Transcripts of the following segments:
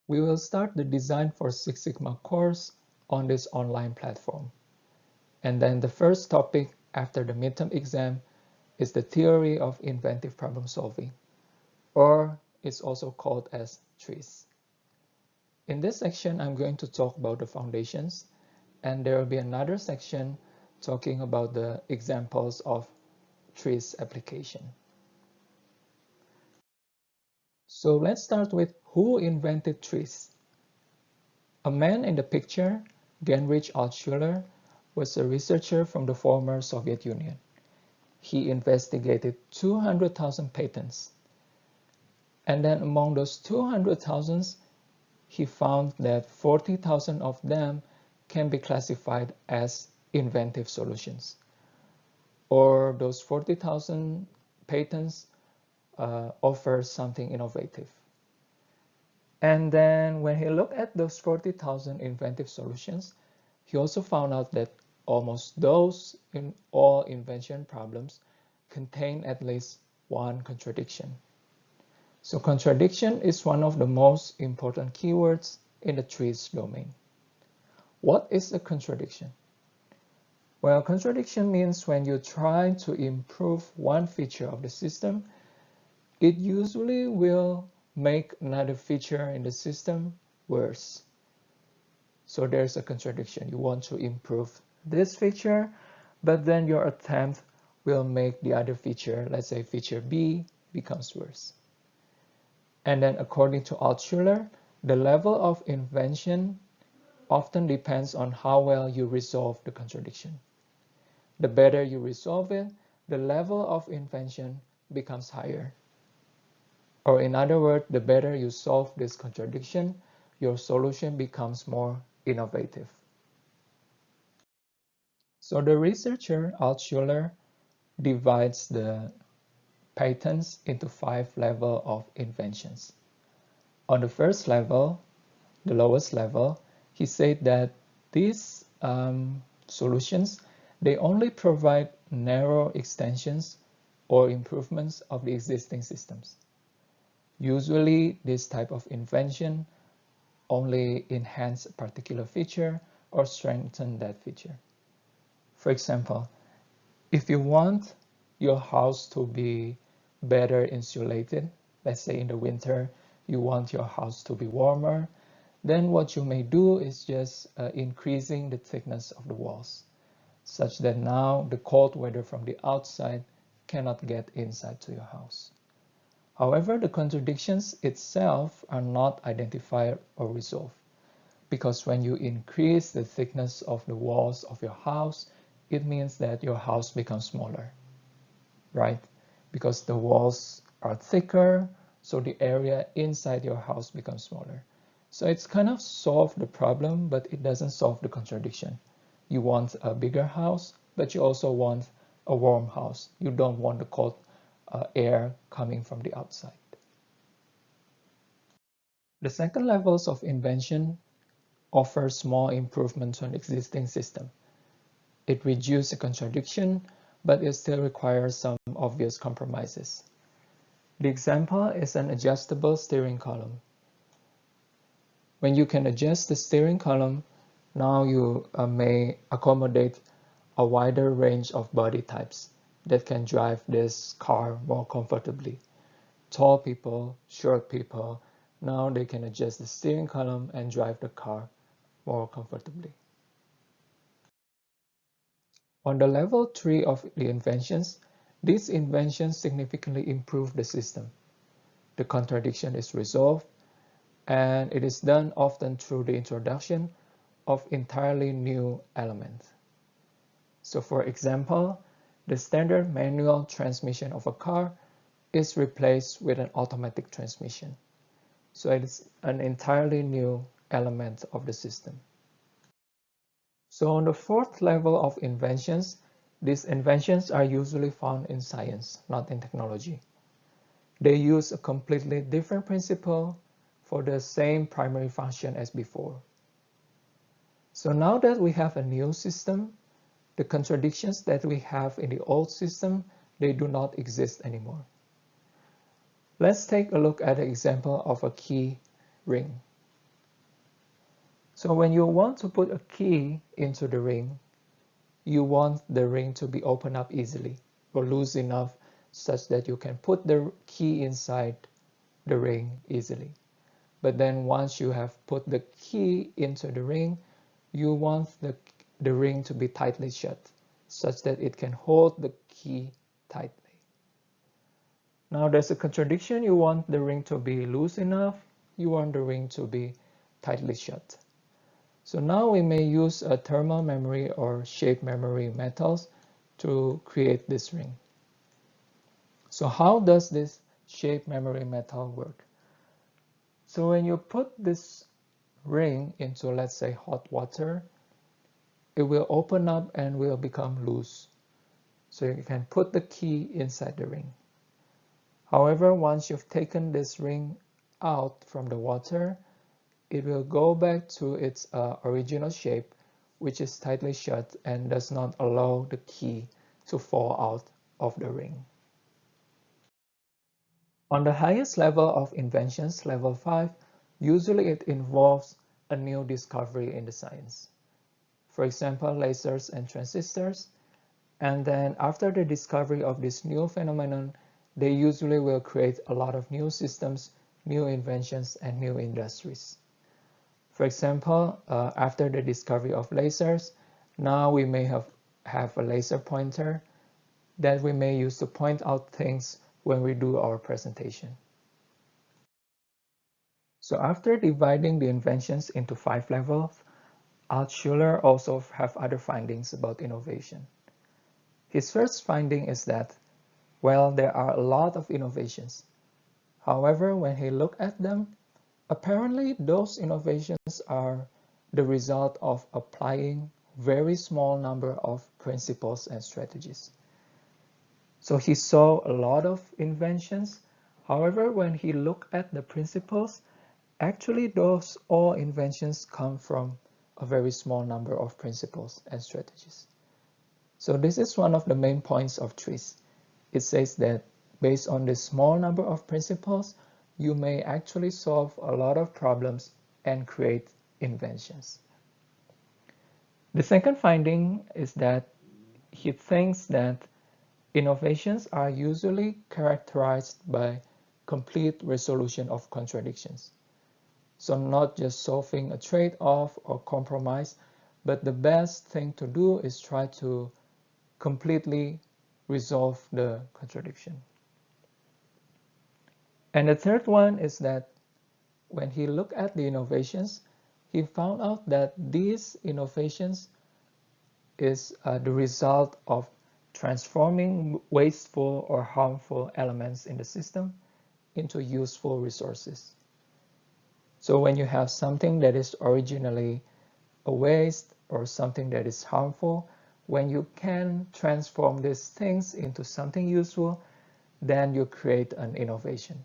We will start the Design for Six Sigma course on this online platform. And then the first topic after the midterm exam is the theory of inventive problem solving, or it's also called as TRIZ. In this section, I'm going to talk about the foundations, and there will be another section talking about the examples of TRIZ application. So let's start with who invented TRIZ. A man in the picture, Heinrich Altschuler, was a researcher from the former Soviet Union. He investigated 200,000 patents. And then among those 200,000, he found that 40,000 of them can be classified as inventive solutions. Or those 40,000 patents offer something innovative. And then when he looked at those 40,000 inventive solutions, he also found out that almost those in all invention problems contain at least one contradiction. So contradiction is one of the most important keywords in the TRIZ domain. What is a contradiction? Well, contradiction means when you try to improve one feature of the system, it usually will make another feature in the system worse. So there's a contradiction. You want to improve this feature, but then your attempt will make the other feature, let's say feature B, becomes worse. And then according to Altschuler, the level of invention often depends on how well you resolve the contradiction. The better you resolve it, the level of invention becomes higher. Or in other words, the better you solve this contradiction, your solution becomes more innovative. So the researcher, Altschuler, divides the patents into 5 levels of inventions. On the first level, the lowest level, he said that these solutions, they only provide narrow extensions or improvements of the existing systems. Usually, this type of invention only enhance a particular feature or strengthen that feature. For example, if you want your house to be better insulated, let's say in the winter, you want your house to be warmer, then what you may do is just increasing the thickness of the walls, such that now the cold weather from the outside cannot get inside to your house. However, the contradictions itself are not identified or resolved, because when you increase the thickness of the walls of your house, it means that your house becomes smaller, right? Because the walls are thicker, so the area inside your house becomes smaller. So it's kind of solved the problem, but it doesn't solve the contradiction. You want a bigger house, but you also want a warm house. You don't want the cold air coming from the outside. The second levels of invention offer small improvements on existing system. It reduces the contradiction, but it still requires some obvious compromises. The example is an adjustable steering column. When you can adjust the steering column, now you may accommodate a wider range of body types that can drive this car more comfortably. Tall people, short people, now they can adjust the steering column and drive the car more comfortably. On the level 3 of the inventions, these inventions significantly improve the system. The contradiction is resolved, and it is done often through the introduction of entirely new elements. So for example, the standard manual transmission of a car is replaced with an automatic transmission. So it is an entirely new element of the system. So on the fourth level of inventions, these inventions are usually found in science, not in technology. They use a completely different principle for the same primary function as before. So now that we have a new system, the contradictions that we have in the old system, they do not exist anymore. Let's take a look at the example of a key ring. So when you want to put a key into the ring, you want the ring to be opened up easily or loose enough such that you can put the key inside the ring easily. But then once you have put the key into the ring, you want the ring to be tightly shut such that it can hold the key tightly. Now there's a contradiction. You want the ring to be loose enough, you want the ring to be tightly shut. So now we may use a thermal memory or shape memory methods to create this ring. So how does this shape memory method work? So when you put this ring into, let's say, hot water, it will open up and will become loose. So you can put the key inside the ring. However, once you've taken this ring out from the water, it will go back to its original shape, which is tightly shut and does not allow the key to fall out of the ring. On the highest level of inventions, level 5, usually it involves a new discovery in the science. For example, lasers and transistors. And then after the discovery of this new phenomenon, they usually will create a lot of new systems, new inventions, and new industries. For example, after the discovery of lasers, now we may have a laser pointer that we may use to point out things when we do our presentation. So after dividing the inventions into 5 levels, Altshuler also have other findings about innovation. His first finding is that, well, there are a lot of innovations. However, when he looked at them, apparently those innovations are the result of applying very small number of principles and strategies. So he saw a lot of inventions. However, when he looked at the principles, actually those all inventions come from a very small number of principles and strategies. So this is one of the main points of TRIZ. It says that based on the small number of principles, you may actually solve a lot of problems and create inventions. The second finding is that he thinks that innovations are usually characterized by complete resolution of contradictions. So not just solving a trade-off or compromise, but the best thing to do is try to completely resolve the contradiction. And the third one is that when he looked at the innovations, he found out that these innovations is the result of transforming wasteful or harmful elements in the system into useful resources. So when you have something that is originally a waste or something that is harmful, when you can transform these things into something useful, then you create an innovation.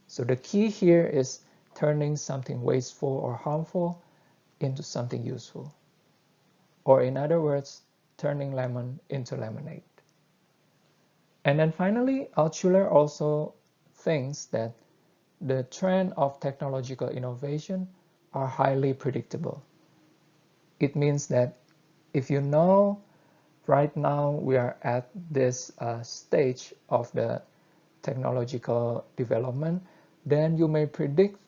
So the key here is turning something wasteful or harmful into something useful. Or in other words, turning lemon into lemonade. And then finally, Altshuler also thinks that the trend of technological innovation are highly predictable. It means that if you know right now we are at this stage of the technological development, then you may predict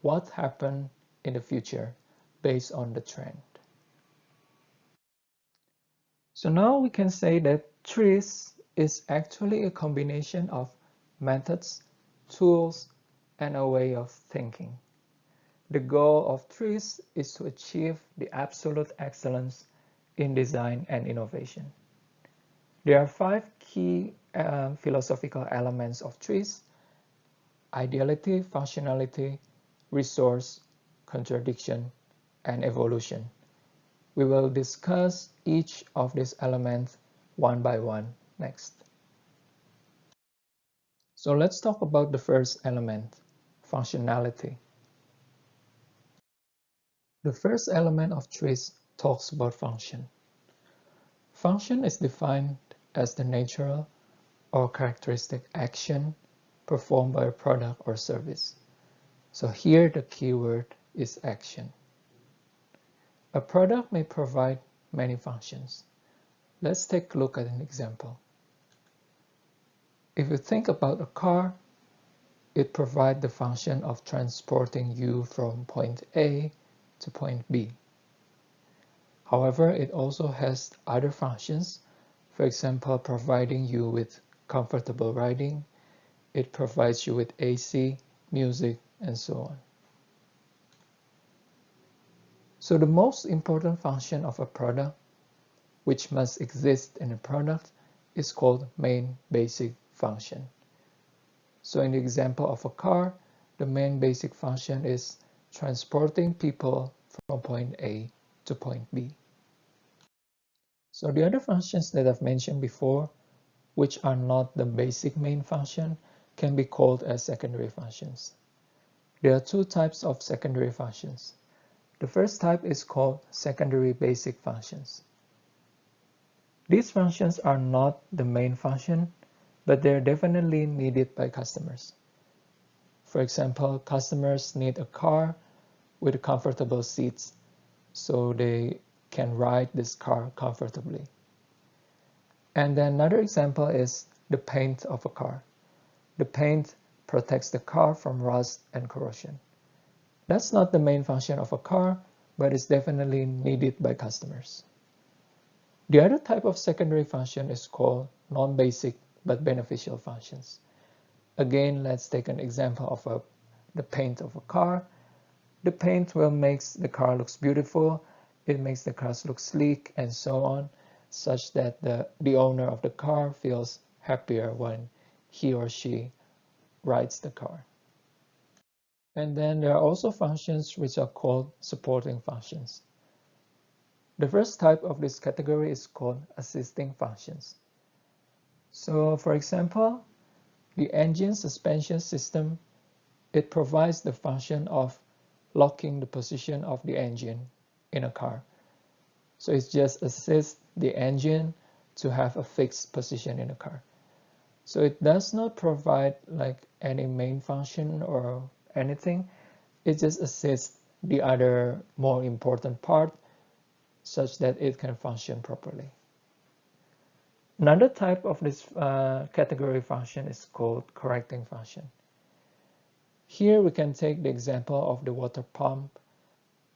what happened in the future based on the trend. So now we can say that TRIZ is actually a combination of methods, tools, and a way of thinking. The goal of TRIZ is to achieve the absolute excellence in design and innovation. There are 5 key philosophical elements of TRIZ: ideality, functionality, resource, contradiction, and evolution. We will discuss each of these elements one by one next. So let's talk about the first element, functionality. The first element of TRIZ talks about function. Function is defined as the natural or characteristic action performed by a product or service. So here the keyword is action. A product may provide many functions. Let's take a look at an example. If you think about a car, it provides the function of transporting you from point A to point B. However, it also has other functions, for example, providing you with comfortable riding. It provides you with AC, music, and so on. So the most important function of a product, which must exist in a product, is called main basic function. So in the example of a car, the main basic function is transporting people from point A to point B. So the other functions that I've mentioned before, which are not the basic main function, can be called as secondary functions. There are two types of secondary functions. The first type is called secondary basic functions. These functions are not the main function, but they're definitely needed by customers. For example, customers need a car with comfortable seats so they can ride this car comfortably. And then another example is the paint of a car. The paint protects the car from rust and corrosion. That's not the main function of a car, but it's definitely needed by customers. The other type of secondary function is called non-basic but beneficial functions. Again, let's take an example of the paint of a car. The paint will make the car looks beautiful, it makes the cars look sleek and so on, such that the owner of the car feels happier when he or she rides the car. And then there are also functions which are called supporting functions. The first type of this category is called assisting functions. So for example, the engine suspension system, it provides the function of locking the position of the engine in a car. So it just assists the engine to have a fixed position in a car. So it does not provide like any main function or anything. It just assists the other more important part such that it can function properly. Another type of this category function is called correcting function. Here we can take the example of the water pump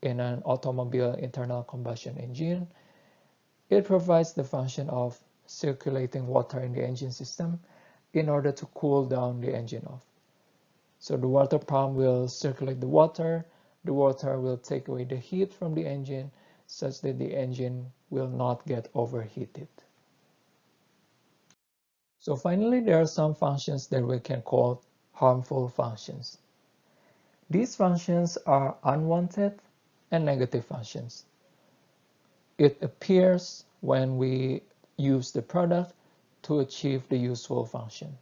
in an automobile internal combustion engine. It provides the function of circulating water in the engine system in order to cool down the engine off. So the water pump will circulate the water will take away the heat from the engine such that the engine will not get overheated. So finally, there are some functions that we can call harmful functions. These functions are unwanted and negative functions. It appears when we use the product to achieve the useful function.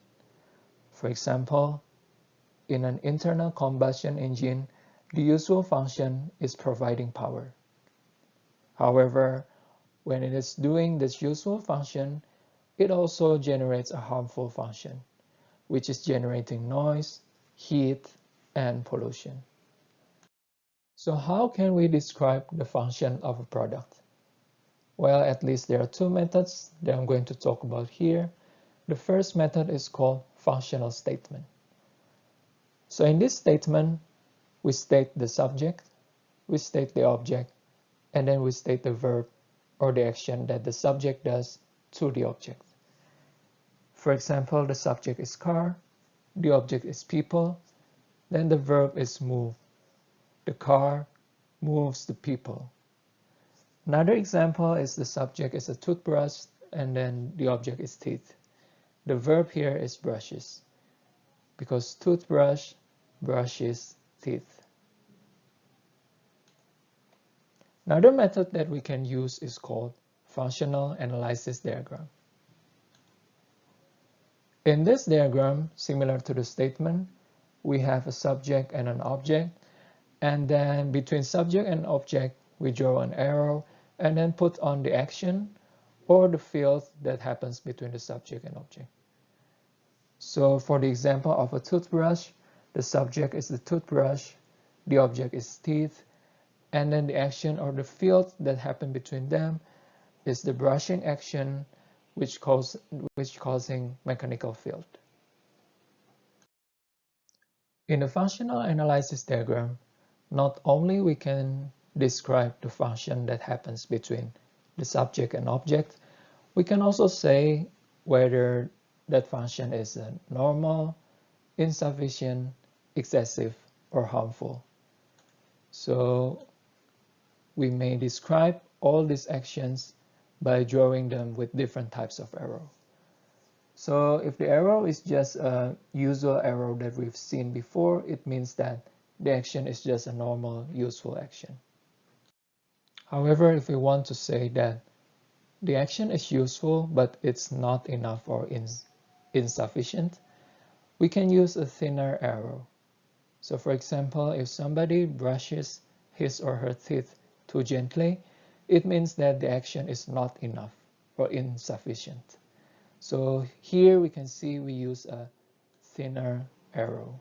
For example, in an internal combustion engine, the useful function is providing power. However, when it is doing this useful function, it also generates a harmful function, which is generating noise, heat, and pollution. So how can we describe the function of a product? Well, at least there are two methods that I'm going to talk about here. The first method is called functional statement. So in this statement, we state the subject, we state the object, and then we state the verb or the action that the subject does to the object. For example, the subject is car, the object is people, then the verb is move. The car moves the people. Another example is the subject is a toothbrush and then the object is teeth. The verb here is brushes because toothbrush brushes teeth. Another method that we can use is called functional analysis diagram. In this diagram, similar to the statement, we have a subject and an object, and then between subject and object, we draw an arrow and then put on the action or the field that happens between the subject and object. So for the example of a toothbrush, the subject is the toothbrush, the object is teeth, and then the action or the field that happen between them is the brushing action, which causing mechanical field. In the functional analysis diagram, not only we can describe the function that happens between the subject and object, we can also say whether that function is normal, insufficient, excessive, or harmful. So we may describe all these actions by drawing them with different types of arrow. So if the arrow is just a usual arrow that we've seen before, it means that the action is just a normal, useful action. However, if we want to say that the action is useful, but it's not enough or insufficient, we can use a thinner arrow. So for example, if somebody brushes his or her teeth too gently, it means that the action is not enough or insufficient. So here we can see we use a thinner arrow.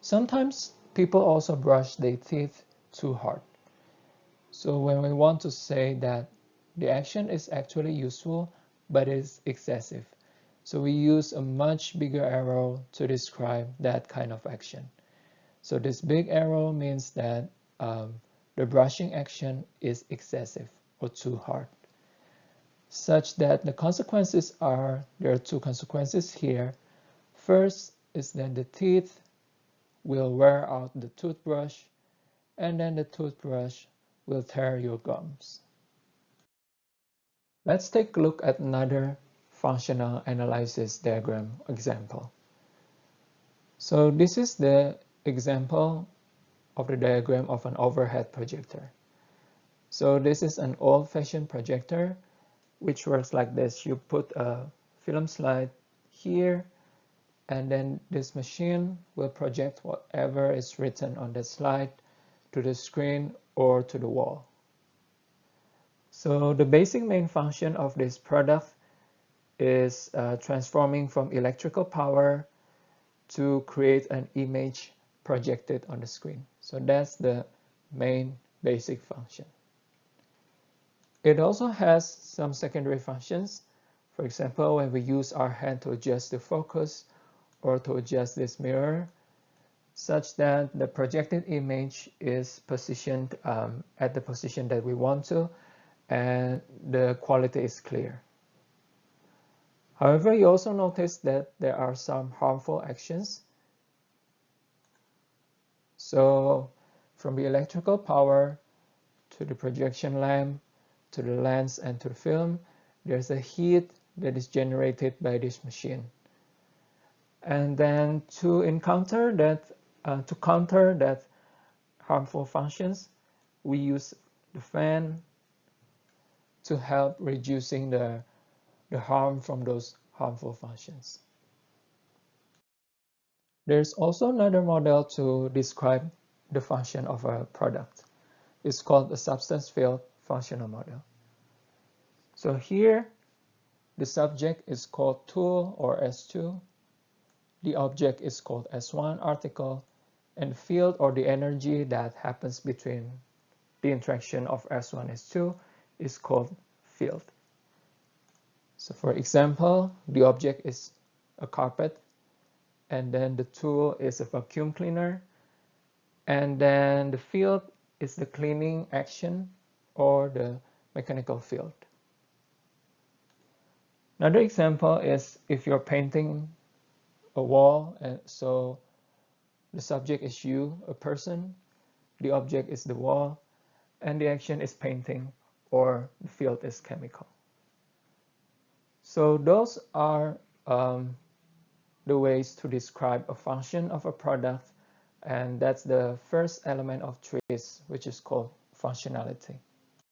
Sometimes people also brush their teeth too hard. So when we want to say that the action is actually useful, but it's excessive, so we use a much bigger arrow to describe that kind of action. So this big arrow means that the brushing action is excessive or too hard, such that the consequences are, there are two consequences here. First is that the teeth will wear out the toothbrush, and then the toothbrush will tear your gums. Let's take a look at another functional analysis diagram example. So this is the example of the diagram of an overhead projector. So this is an old-fashioned projector which works like this. You put a film slide here, and then this machine will project whatever is written on the slide to the screen or to the wall. So the basic main function of this product is transforming from electrical power to create an image projected on the screen. So that's the main basic function. It also has some secondary functions. For example, when we use our hand to adjust the focus or to adjust this mirror, such that the projected image is positioned at the position that we want to, and the quality is clear. However, you also notice that there are some harmful actions. So from the electrical power to the projection lamp, to the lens and to the film, there's a heat that is generated by this machine. And then to counter that harmful functions, we use the fan to help reducing the harm from those harmful functions. There's also another model to describe the function of a product. It's called the substance field functional model. So here, the subject is called tool or S2. The object is called S1, article, and the field or the energy that happens between the interaction of S1 and S2 is called field. So for example, the object is a carpet, and then the tool is a vacuum cleaner, and then the field is the cleaning action or the mechanical field. Another example is if you're painting a wall, and so the subject is you, a person, the object is the wall, and the action is painting, or the field is chemical. So those are the ways to describe a function of a product, and that's the first element of TRIZ, which is called functionality.